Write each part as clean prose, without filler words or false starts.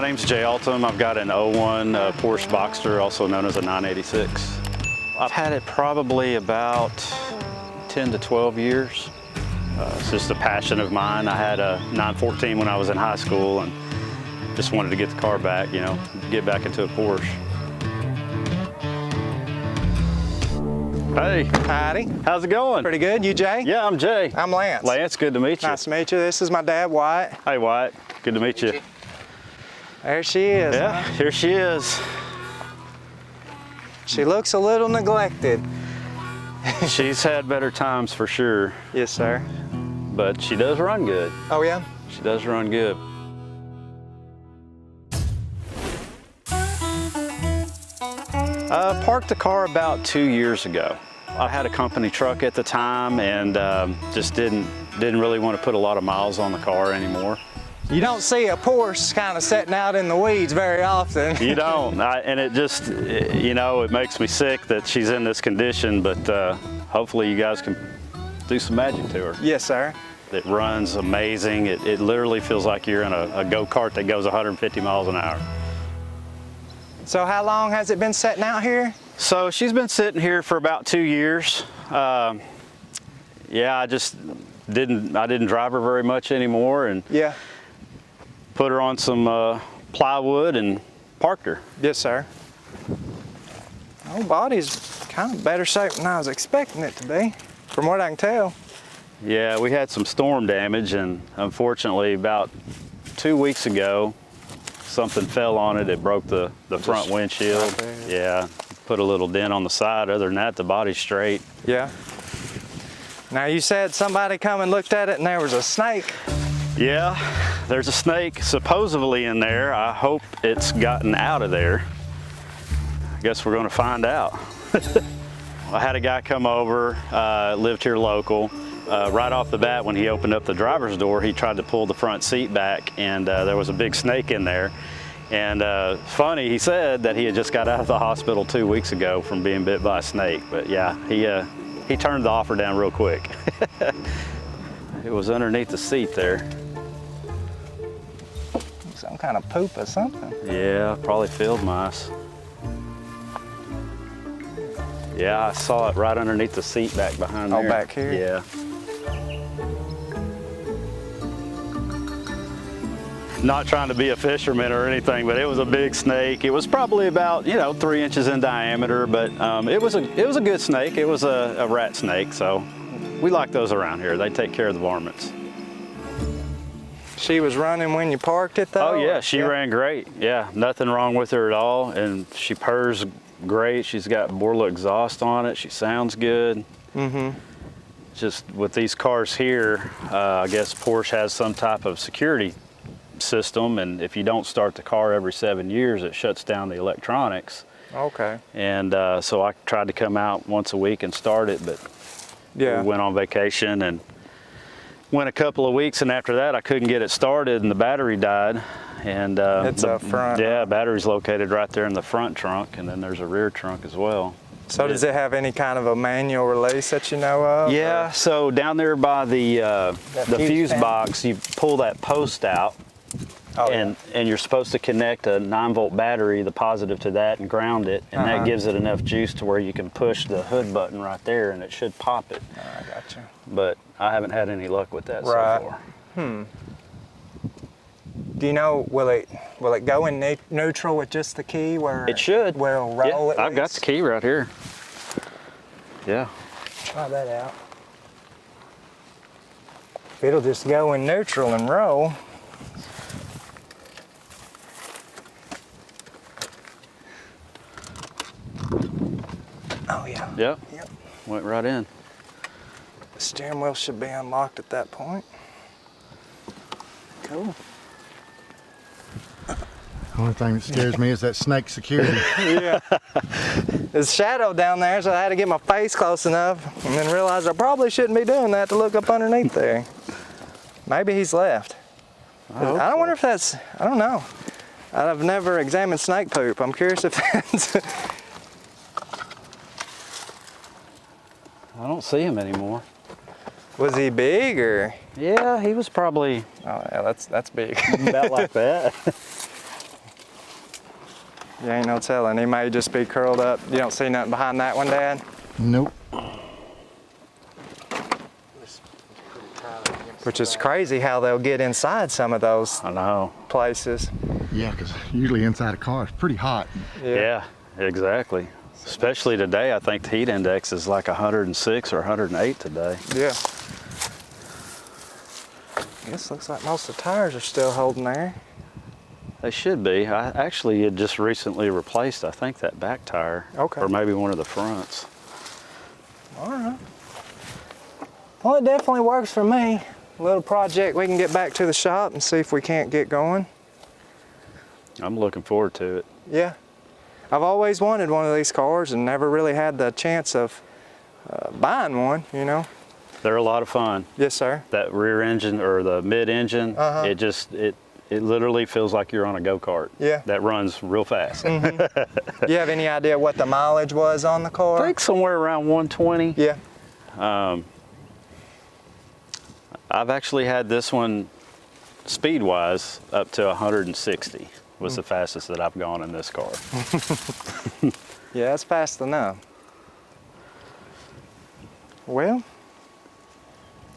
my name's Jay Altum. I've got an 01 Porsche Boxster, also known as a 986. I've had it probably about 10 to 12 years. It's just a passion of mine. I had a 914 when I was in high school and just wanted to get the car back, you know, get back into a Porsche. Hey. Howdy. How's it going? Pretty good. You Jay? Yeah, I'm Jay. I'm Lance. Lance, good to meet you. Nice to meet you. This is my dad, Wyatt. Hey, Wyatt. Good to meet you. There she is. Yeah, huh? here she is. She looks a little neglected. She's had better times for sure. Yes, sir. But she does run good. Oh, yeah? She does run good. Parked the car about 2 years ago. I had a company truck at the time and just didn't really want to put a lot of miles on the car anymore. You don't see a Porsche kind of sitting out in the weeds very often. You don't, and it just, you know, it makes me sick that she's in this condition, but hopefully you guys can do some magic to her. Yes, sir. It runs amazing. It literally feels like you're in a go-kart that goes 150 miles an hour. So how long has it been sitting out here? So she's been sitting here for about 2 years. Yeah, I didn't drive her very much anymore, and Yeah. put her on some plywood and parked her. Yes, sir. Oh, body's kind of better shape than I was expecting it to be, from what I can tell. Yeah, we had some storm damage, and unfortunately about 2 weeks ago, something fell on it. It broke the front windshield. Right there. Yeah, put a little dent on the side. Other than that, the body's straight. Yeah. Now you said somebody come and looked at it and there was a snake. Yeah, there's a snake supposedly in there. I hope it's gotten out of there. I guess we're gonna find out. I had a guy come over, lived here local. Right off the bat, when he opened up the driver's door, he tried to pull the front seat back, and there was a big snake in there. And funny, he said that he had just got out of the hospital 2 weeks ago from being bit by a snake. But yeah, he turned the offer down real quick. It was underneath the seat there. Some kind of poop or something. Yeah, probably field mice. Yeah, I saw it right underneath the seat back behind there. Oh, back here? Yeah. Not trying to be a fisherman or anything, but it was a big snake. It was probably about, 3 inches in diameter, but it was a good snake. It was a rat snake, so we like those around here. They take care of the varmints. She was running when you parked it though? Oh yeah, she ran great. Yeah, nothing wrong with her at all, and she purrs great. She's got Borla exhaust on it. She sounds good. Mm-hmm. Just with these cars here, I guess Porsche has some type of security system, and if you don't start the car every 7 years, it shuts down the electronics. Okay. And so I tried to come out once a week and start it, but yeah, we went on vacation and went a couple of weeks, and after that I couldn't get it started and the battery died. And it's a front. Yeah, battery's located right there in the front trunk, and then there's a rear trunk as well. So does it have any kind of a manual release that you know of? Yeah, so down there by the fuse pan? box, you pull that post out. Oh, and you're supposed to connect a 9-volt battery, the positive to that, and ground it, and that gives it enough juice to where you can push the hood button right there, and it should pop it. I gotcha. But I haven't had any luck with that so far. Do you know, will it go in neutral with just the key where It should. Where it'll roll? Yeah, I've got the key right here. Yeah. Try that out. It'll just go in neutral and roll. Oh yeah. Yep. Yep. Went right in. The steering wheel should be unlocked at that point. Cool. The only thing that scares me is that snake security. Yeah. There's shadow down there, so I had to get my face close enough and then realize I probably shouldn't be doing that to look up underneath there. Maybe he's left. I wonder if that's, I don't know. I've never examined snake poop. I'm curious if that's... I don't see him anymore. Was he big or? Yeah, he was probably Oh yeah, that's big. about like that. You ain't no telling. He may just be curled up. You don't see nothing behind that one, Dad? Nope. Which is crazy how they'll get inside some of those I know. places. Yeah, because usually inside a car it's pretty hot. Yeah, exactly. Especially today, I think the heat index is like 106 or 108 today. Yeah. I guess looks like most of the tires are still holding there. They should be. I actually had just recently replaced, I think, that back tire. Okay. Or maybe one of the fronts. All right. Well, it definitely works for me. A little project we can get back to the shop and see if we can't get going. I'm looking forward to it. Yeah. I've always wanted one of these cars and never really had the chance of buying one, you know. They're a lot of fun. Yes, sir. That rear engine or the mid engine, it literally feels like you're on a go-kart. Yeah. That runs real fast. Do you have any idea what the mileage was on the car? I think somewhere around 120. Yeah. I've actually had this one speed-wise up to 160 was the fastest that I've gone in this car. Yeah, that's fast enough. Well,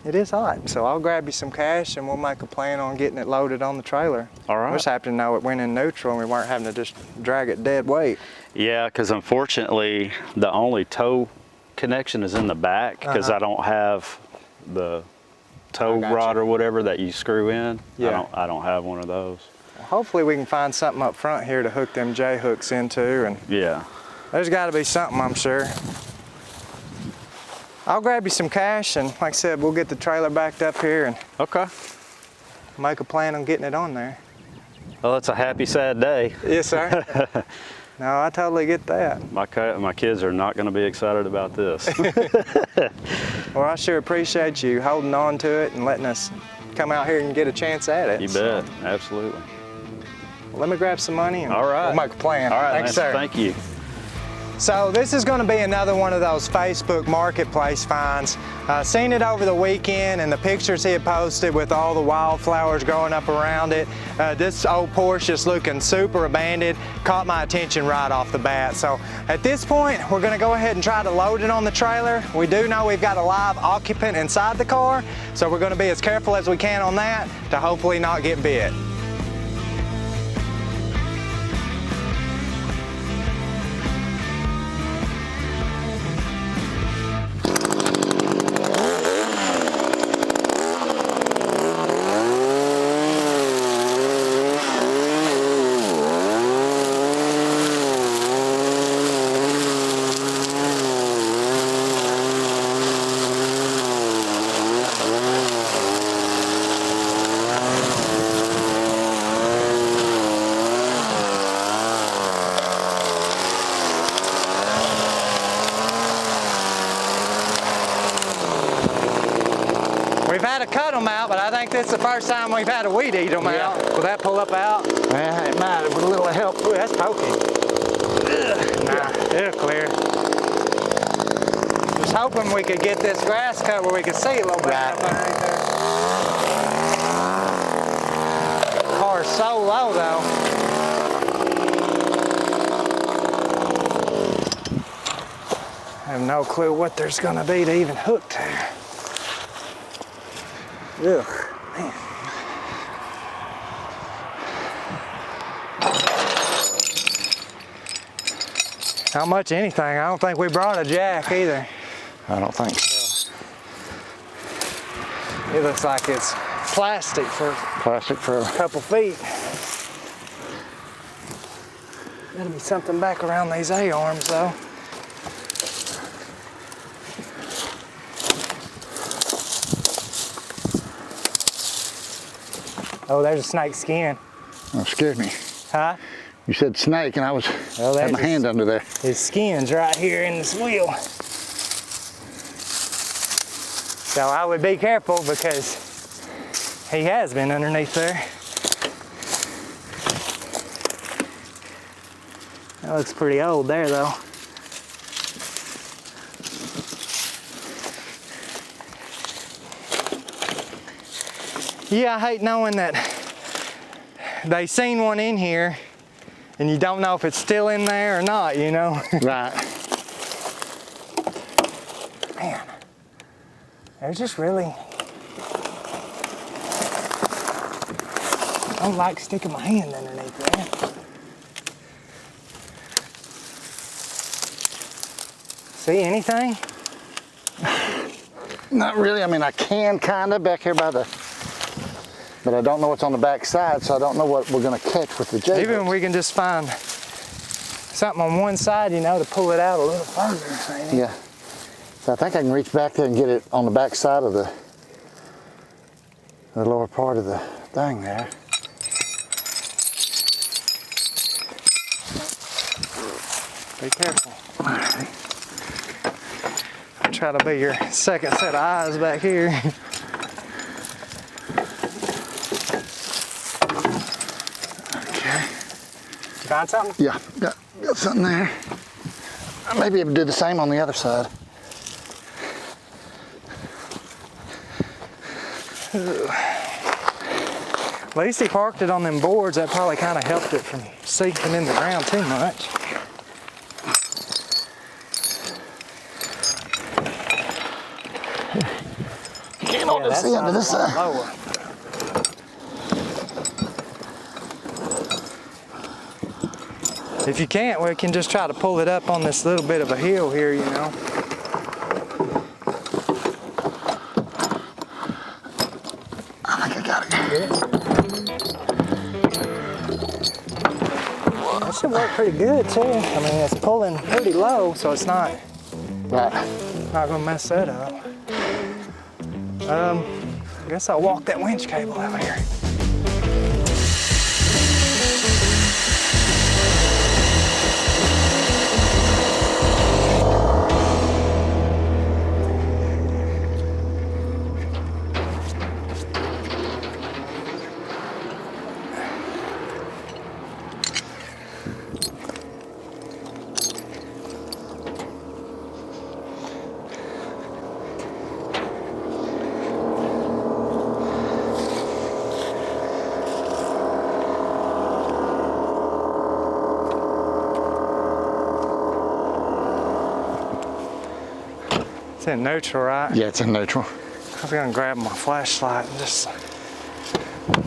it is hot, so I'll grab you some cash and we'll make a plan on getting it loaded on the trailer. All right. We just happen to know it went in neutral and we weren't having to just drag it dead weight. Yeah, because unfortunately the only tow connection is in the back because I don't have the tow rod or whatever that you screw in. Yeah. I don't have one of those. Hopefully we can find something up front here to hook them J hooks into, and Yeah. there's got to be something, I'm sure. I'll grab you some cash and like I said, we'll get the trailer backed up here and Okay. make a plan on getting it on there. Well, it's a happy, sad day. Yes, sir. No, I totally get that. My kids are not going to be excited about this. Well, I sure appreciate you holding on to it and letting us come out here and get a chance at it. You bet. Absolutely. Well, let me grab some money and All right. we'll make a plan. All right, Thanks, Lance, sir. thank you. So this is going to be another one of those Facebook Marketplace finds. Seen it over the weekend and the pictures he had posted with all the wildflowers growing up around it. This old Porsche is looking super abandoned. Caught my attention right off the bat. So at this point, we're going to go ahead and try to load it on the trailer. We do know we've got a live occupant inside the car, so we're going to be as careful as we can on that to hopefully not get bit. We've had to cut them out, but I think this is the first time we've had to weed eat them out. Will that pull up out? Yeah, it might with a little help. Ooh, that's poking. Nah, it'll clear. Just hoping we could get this grass cut where we could see a little bit up underneath there. Car's so low though. I have no clue what there's gonna be to even hook to. Ugh, man. Not much anything. I don't think we brought a jack either. I don't think so. It looks like it's plastic for a couple feet. Gotta be something back around these A-arms though. Oh, there's a snake skin. That scared me. Huh? You said snake and I was had my hand under there. His skin's right here in this wheel. So I would be careful because he has been underneath there. That looks pretty old there though. Yeah, I hate knowing that they seen one in here and you don't know if it's still in there or not, you know? Right. Man, there's just really, I don't like sticking my hand underneath there. See anything? Not really. I mean, I can kind of back here by the, but I don't know what's on the back side, so I don't know what we're going to catch with the J. Even we can just find something on one side, you know, to pull it out a little further. Maybe. Yeah. So I think I can reach back there and get it on the back side of the lower part of the thing there. Be careful. All right. I'll try to be your second set of eyes back here. Okay. You find something? Yeah, got something there. I may be able to do the same on the other side. At least he parked it on them boards. That probably kind of helped it from sinking in the ground too much. Can't hold this end to this side. Lower. If you can't, we can just try to pull it up on this little bit of a hill here, you know. I think I got it. That should work pretty good too. I mean, it's pulling pretty low, so it's not Right. gonna mess that up. I guess I'll walk that winch cable out here. It's in neutral, right? Yeah, it's in neutral. I was gonna grab my flashlight and just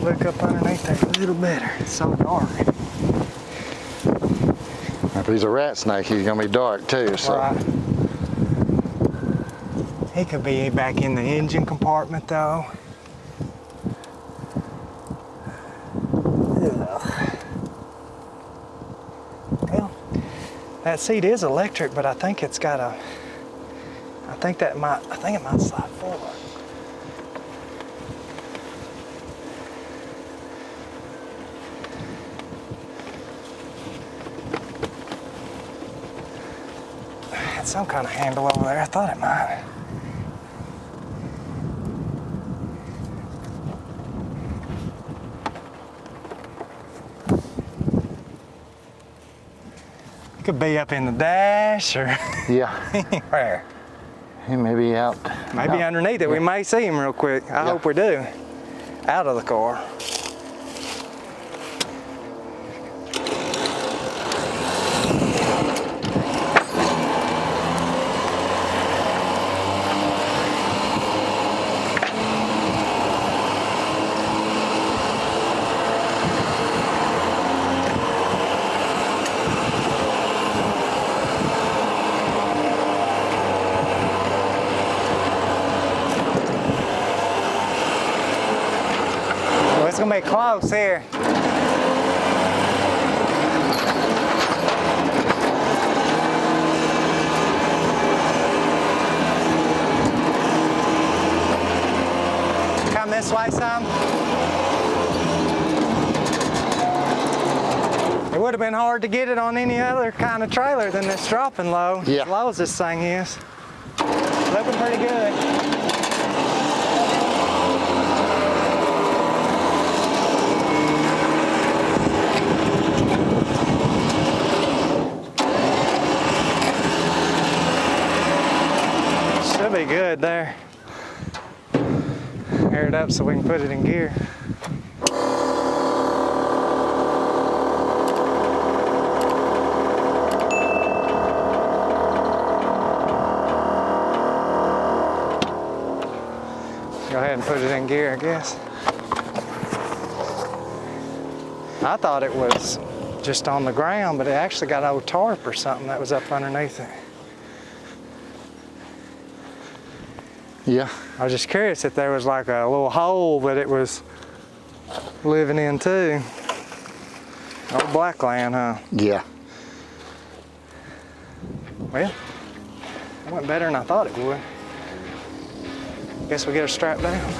look up underneath there a little better. It's so dark. If he's a rat snake, he's gonna be dark too. So. Right. He could be back in the engine compartment though. Well, that seat is electric, but I think it's got a, I think it might slide forward. It's some kind of handle over there. I thought it might. Could be up in the dash or Yeah. anywhere. He may be out. Maybe underneath it. We may see him real quick. I hope we do. Out of the car. It's gonna be close here. Come this way some. It would have been hard to get it on any other kind of trailer than this dropping low. Yeah. As low as this thing is. Looking pretty good. Should be good there. Air it up so we can put it in gear. Go ahead and put it in gear, I guess. I thought it was just on the ground, but it actually got an old tarp or something that was up underneath it. Yeah. I was just curious if there was like a little hole that it was living in too. Old black land, huh? Yeah. Well, it went better than I thought it would. Guess we get her strapped down.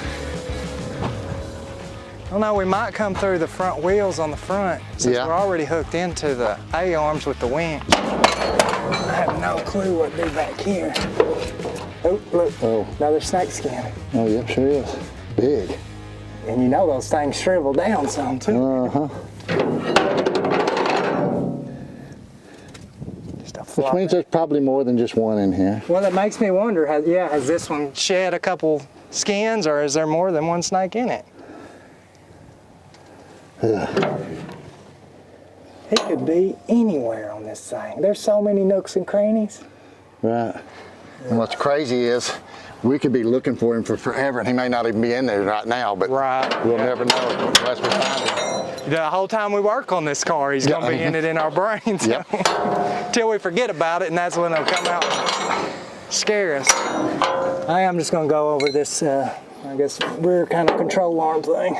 I don't know, we might come through the front wheels on the front since Yeah. we're already hooked into the A-arms with the winch. I have no clue what to do back here. Oh, look, Oh. another snake skin. Oh, yep, sure is. Big. And you know those things shrivel down some too. Uh-huh. Just a Which flop. means there's probably more than just one in here. Well, it makes me wonder, has this one shed a couple skins or is there more than one snake in it? He could be anywhere on this thing. There's so many nooks and crannies. Right. And what's crazy is we could be looking for him for forever and he may not even be in there right now, but Right. we'll never know unless we find him. The whole time we work on this car, he's gonna be in it in our brains. Yep. Till we forget about it, and that's when they'll come out and scare us. I am just gonna go over this, I guess, rear kind of control arm thing.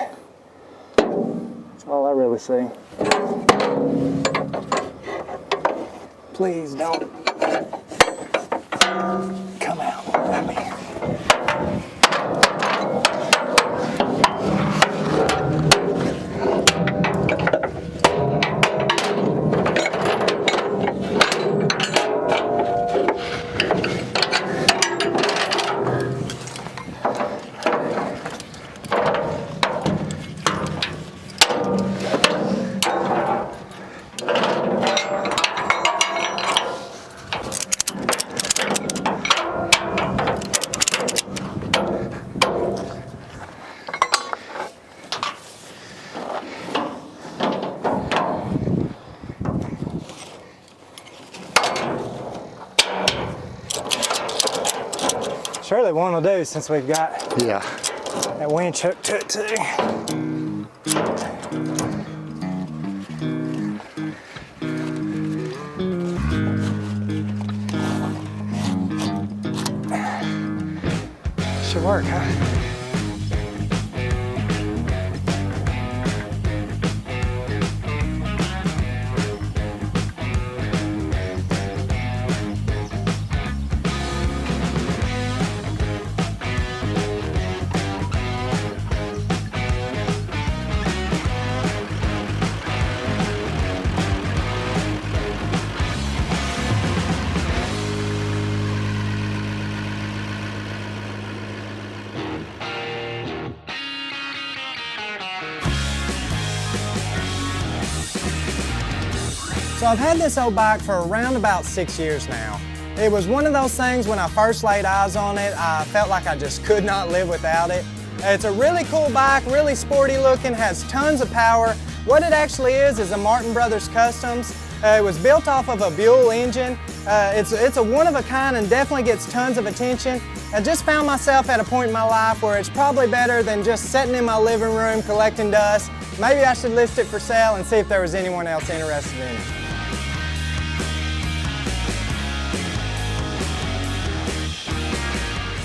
That's all I really see. Please don't come out at me. Surely one will do since we've got Yeah. that winch hooked to it too. Should work, huh? So I've had this old bike for around about 6 years now. It was one of those things when I first laid eyes on it, I felt like I just could not live without it. It's a really cool bike, really sporty looking, has tons of power. What it actually is a Martin Brothers Customs. It was built off of a Buell engine. It's a one of a kind and definitely gets tons of attention. I just found myself at a point in my life where it's probably better than just sitting in my living room collecting dust. Maybe I should list it for sale and see if there was anyone else interested in it.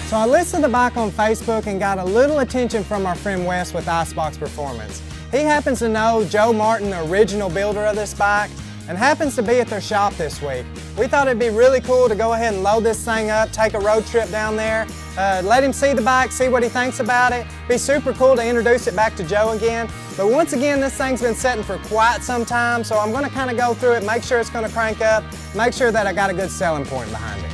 So I listed the bike on Facebook and got a little attention from our friend Wes with Icebox Performance. He happens to know Joe Martin, the original builder of this bike, and happens to be at their shop this week. We thought it'd be really cool to go ahead and load this thing up, take a road trip down there, let him see the bike, see what he thinks about it. Be super cool to introduce it back to Joe again. But once again, this thing's been sitting for quite some time, so I'm gonna kind of go through it, make sure it's gonna crank up, make sure that I got a good selling point behind it.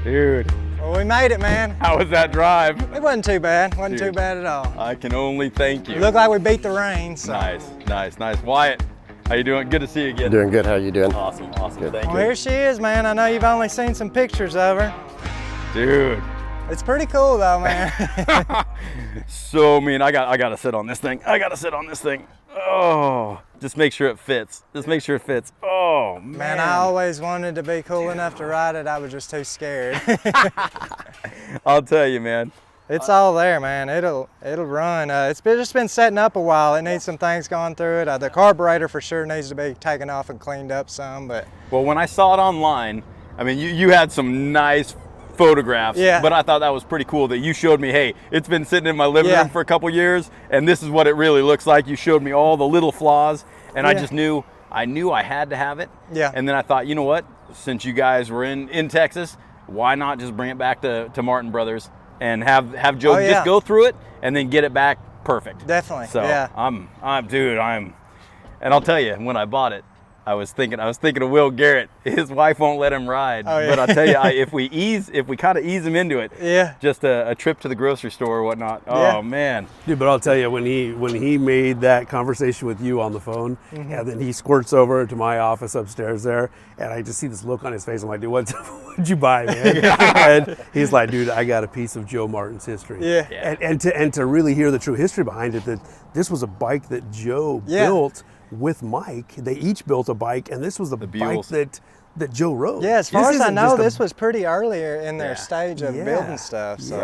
Dude, Well, we made it, man. how was that drive? It wasn't too bad. Wasn't too Dude. bad at all. I can only thank you. Looked like we beat the rain, so. Nice, nice, nice. Wyatt, How you doing? Good to see you again. Doing good. How you doing? Awesome, awesome. Good. Thank Well, you. here she is, man. I know you've only seen some pictures of her. Dude. It's pretty cool though, man. So mean. I gotta sit on this thing. I gotta sit on this thing. Oh, just make sure it fits. Just make sure it fits. Oh, man. Man, I always wanted to be cool enough to ride it. I was just too scared. I'll tell you, man. It's all there, man. It'll run. It's just been setting up a while. It needs some things going through it. The carburetor for sure needs to be taken off and cleaned up some, but. Well, when I saw it online, I mean, you had some nice photographs, yeah. But I thought that was pretty cool that you showed me, hey, it's been sitting in my living room for a couple years, and this is what it really looks like. You showed me all the little flaws, and I just knew I had to have it. Yeah. And then I thought, you know what? Since you guys were in Texas, why not just bring it back to Martin Brothers and have Joe just go through it and then get it back perfect. Definitely. So yeah. And I'll tell you, when I bought it, I was thinking of Will Garrett. His wife won't let him ride. Oh, yeah. But I'll tell you, if we kind of ease him into it, just a trip to the grocery store or whatnot. Oh man. Dude, but I'll tell you, when he made that conversation with you on the phone, and then he squirts over to my office upstairs there, and I just see this look on his face. I'm like, dude, what'd you buy, man? And he's like, dude, I got a piece of Joe Martin's history. Yeah. And to really hear the true history behind it, that this was a bike that Joe built with Mike. They each built a bike, and this was the bike that Joe rode. Yeah, as far as I know, this was pretty earlier in their stage of building stuff. So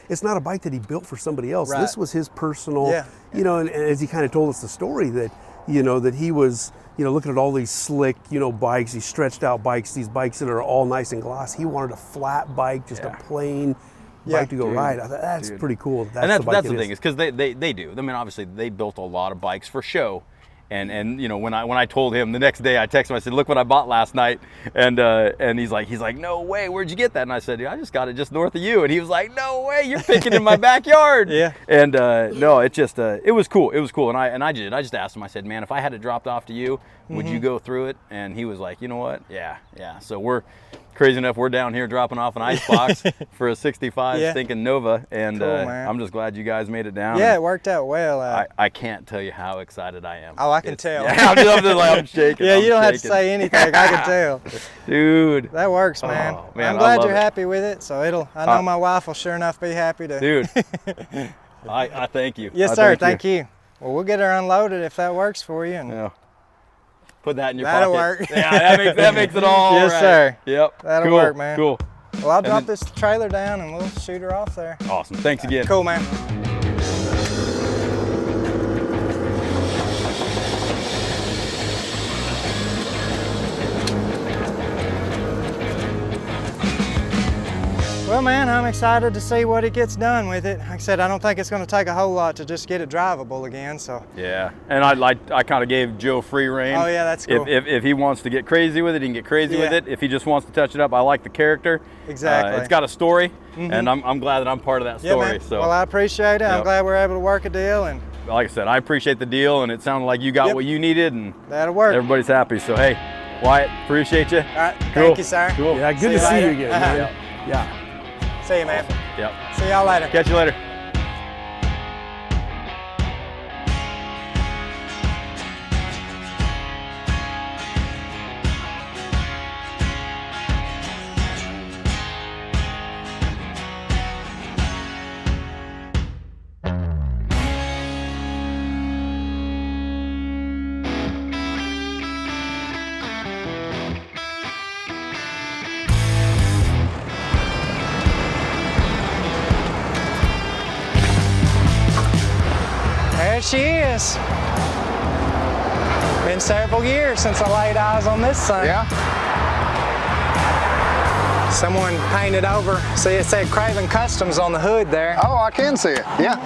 it's not a bike that he built for somebody else. Right. This was his personal, and as he kind of told us the story that, that he was, looking at all these slick, bikes, these stretched out bikes, these bikes that are all nice and glossy. He wanted a flat bike, just a plain bike to go ride. I thought that's pretty cool. That's the thing, is because they do. I mean, obviously they built a lot of bikes for show. And when I told him the next day, I texted him, I said, look what I bought last night. And he's like, no way, where'd you get that? And I said, I just got it just north of you. And he was like, no way, you're picking in my backyard. And no, it just, it was cool. It was cool. And I just asked him, I said, man, if I had it dropped off to you, would you go through it? And he was like, you know what? Yeah. So we're crazy enough, we're down here dropping off an ice box for a 65 stinking Nova, and cool, I'm just glad you guys made it down. Yeah, it worked out well. I can't tell you how excited I am. Oh, I can tell. Yeah, I'm shaking. Yeah, you don't have to say anything. I can tell. Dude. That works, man. Oh, man, I'm glad you're happy with it. So I know my wife will sure enough be happy to. Dude, I thank you. Yes, sir. Thank you. Well, we'll get her unloaded if that works for you. And put that in your That'll pocket. work. Yeah, that makes it all yes, right. sir. Yep. That'll cool, work, man. Cool. Well, I'll drop this trailer down and we'll shoot her off there. Awesome. Thanks again. Cool, man. Well, man, I'm excited to see what it gets done with it. Like I said, I don't think it's going to take a whole lot to just get it drivable again. So yeah, and I kind of gave Joe free rein. Oh yeah, that's cool. If he wants to get crazy with it, he can get crazy with it. If he just wants to touch it up, I like the character. Exactly. It's got a story, and I'm glad that I'm part of that story. Man. So well, I appreciate it. I'm glad we're able to work a deal, and like I said, I appreciate the deal, and it sounded like you got what you needed, and that'll work. Everybody's happy. So hey, Wyatt, appreciate you. All right, cool. Thank you, sir. Cool. Yeah, good to see you again. Man. Yeah. See you, man. Awesome. Yep. See y'all later. Catch you later. There she is. Been several years since I laid eyes on this thing. Yeah. Someone painted over. See, it said kravenedkustoms on the hood there. Oh, I can see it. Yeah.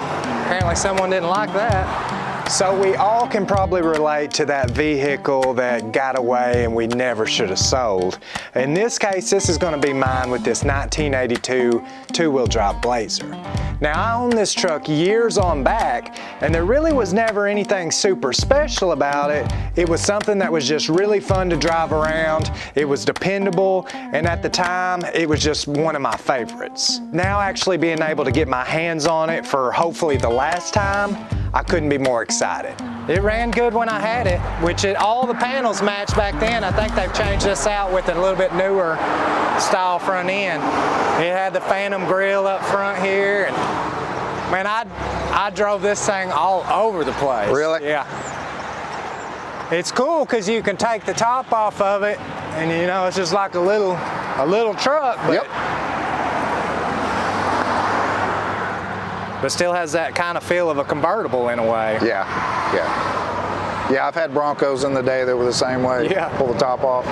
Apparently someone didn't like that. So we all can probably relate to that vehicle that got away and we never should have sold. In this case, this is going to be mine with this 1982 two-wheel drive Blazer. Now, I owned this truck years on back, and there really was never anything super special about it. It was something that was just really fun to drive around. It was dependable, and at the time, it was just one of my favorites. Now, actually being able to get my hands on it for hopefully the last time, I couldn't be more excited. It ran good when I had it, which all the panels matched back then. I think they've changed this out with a little bit newer style front end. It had the Phantom grill up front here, and man, I drove this thing all over the place. Really? Yeah. It's cool because you can take the top off of it, and you know, it's just like a little truck. But, Yep. but still has that kind of feel of a convertible in a way. Yeah, yeah. Yeah, I've had Broncos in the day that were the same way. Yeah. Pull the top off.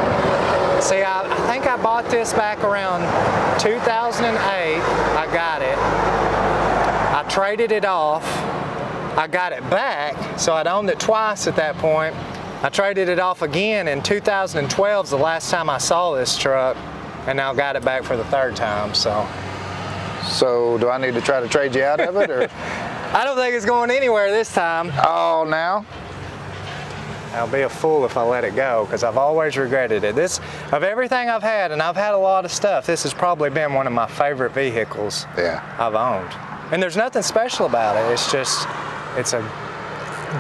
See, I think I bought this back around 2008. I got it. I traded it off. I got it back, so I'd owned it twice at that point. I traded it off again in 2012 is the last time I saw this truck, and now got it back for the third time, so. So do I need to try to trade you out of it, or? I don't think it's going anywhere this time. Oh, now? I'll be a fool if I let it go, because I've always regretted it. This, of everything I've had, and I've had a lot of stuff, this has probably been one of my favorite vehicles I've owned. And there's nothing special about it. It's just, it's a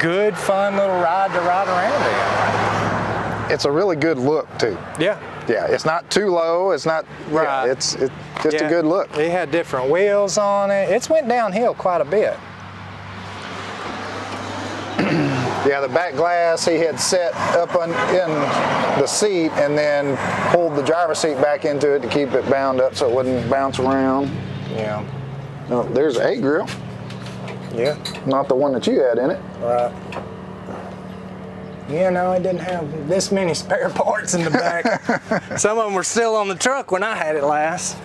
good, fun little ride to ride around in. It's a really good look, too. Yeah. Yeah, it's not too low. It's not, Right. yeah, it's just a good look. It had different wheels on it. It's went downhill quite a bit. Yeah, the back glass he had set up in the seat and then pulled the driver's seat back into it to keep it bound up so it wouldn't bounce around. Yeah. No, there's a grill, Yeah. not the one that you had in it. Right. Yeah, no, it didn't have this many spare parts in the back. Some of them were still on the truck when I had it last.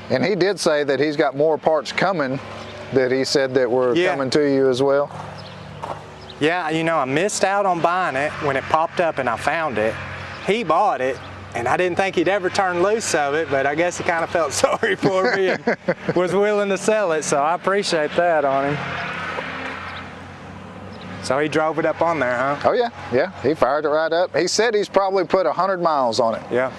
And he did say that he's got more parts coming that he said that were coming to you as well. Yeah, you know, I missed out on buying it when it popped up and I found it. He bought it, and I didn't think he'd ever turn loose of it, but I guess he kind of felt sorry for me and was willing to sell it, so I appreciate that on him. So he drove it up on there, huh? Oh yeah, yeah, he fired it right up. He said he's probably put 100 miles on it. Yeah.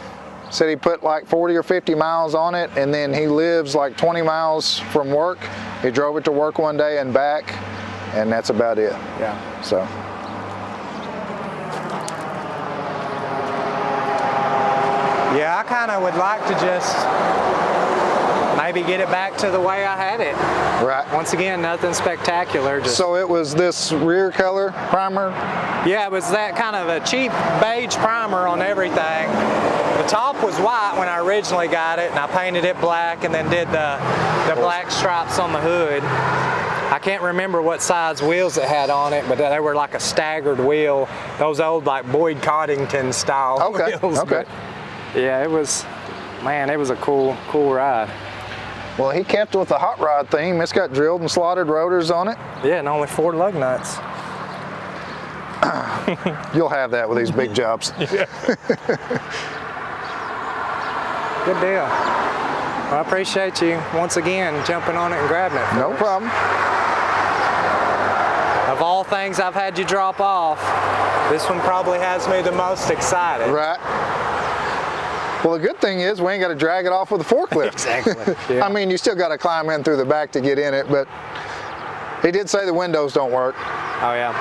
Said he put like 40 or 50 miles on it, and then he lives like 20 miles from work. He drove it to work one day and back, and that's about it. Yeah. So. Yeah, I kind of would like to just maybe get it back to the way I had it. Right. Once again, nothing spectacular. Just, So it was this rear color primer? yeah, it was that kind of a cheap beige primer on everything. The top was white when I originally got it, and I painted it black and then did the black stripes on the hood. I can't remember what size wheels it had on it, but they were like a staggered wheel. Those old like Boyd Coddington style wheels. Okay. But yeah, it was, man, it was a cool ride. Well, he kept with the hot rod theme. It's got drilled and slotted rotors on it. Yeah, and only 4 lug nuts. You'll have that with these big jobs. Good deal. Well, I appreciate you once again jumping on it and grabbing it. No problem. Of all things I've had you drop off, this one probably has me the most excited. Right. Well, the good thing is we ain't got to drag it off with a forklift. Exactly. Yeah. I mean, you still got to climb in through the back to get in it, but he did say the windows don't work. Oh, yeah.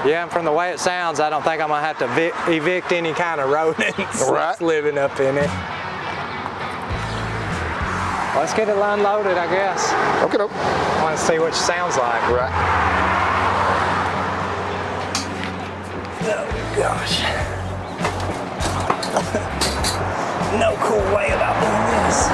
Yeah, and from the way it sounds, I don't think I'm going to have to evict any kind of rodents that's living up in it. Let's get it unloaded, I guess. Okay, doke. I want to see what it sounds like. Right. Oh, gosh. No cool way about doing this.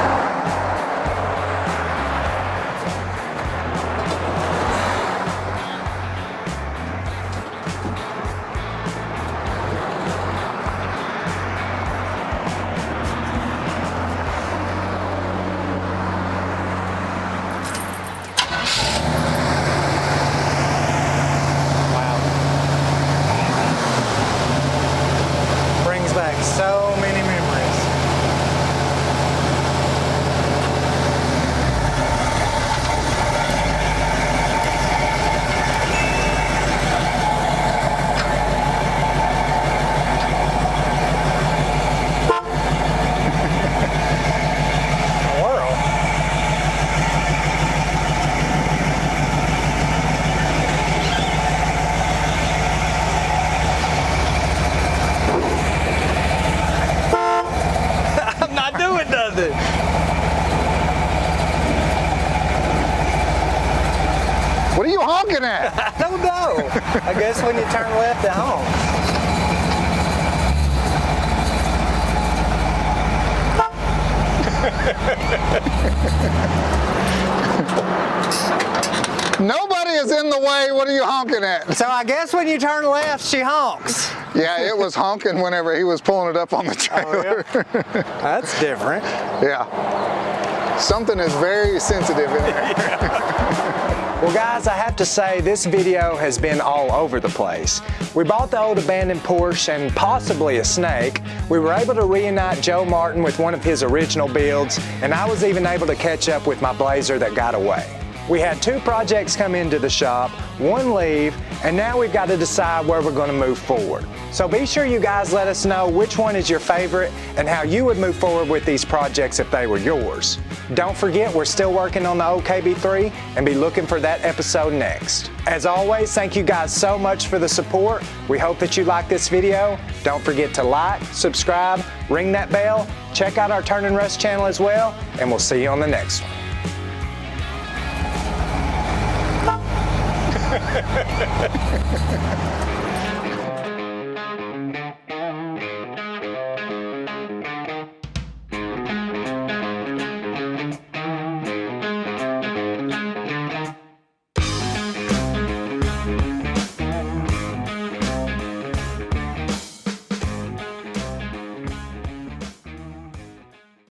Wow. Brings back so many memories. honking at? I don't know. I guess when you turn left at home. Nobody is in the way. What are you honking at? So I guess when you turn left, she honks. Yeah, it was honking whenever he was pulling it up on the trailer. Oh, yeah? That's different. Yeah. Something is very sensitive in there. Well guys, I have to say this video has been all over the place. We bought the old abandoned Porsche and possibly a snake. We were able to reunite Joe Martin with one of his original builds, and I was even able to catch up with my Blazer that got away. We had 2 projects come into the shop, 1 leave, and now we've got to decide where we're going to move forward. So be sure you guys let us know which one is your favorite and how you would move forward with these projects if they were yours. Don't forget, we're still working on the OKB3 and be looking for that episode next. As always, thank you guys so much for the support. We hope that you like this video. Don't forget to like, subscribe, ring that bell, check out our Turn and Rust channel as well, and we'll see you on the next one.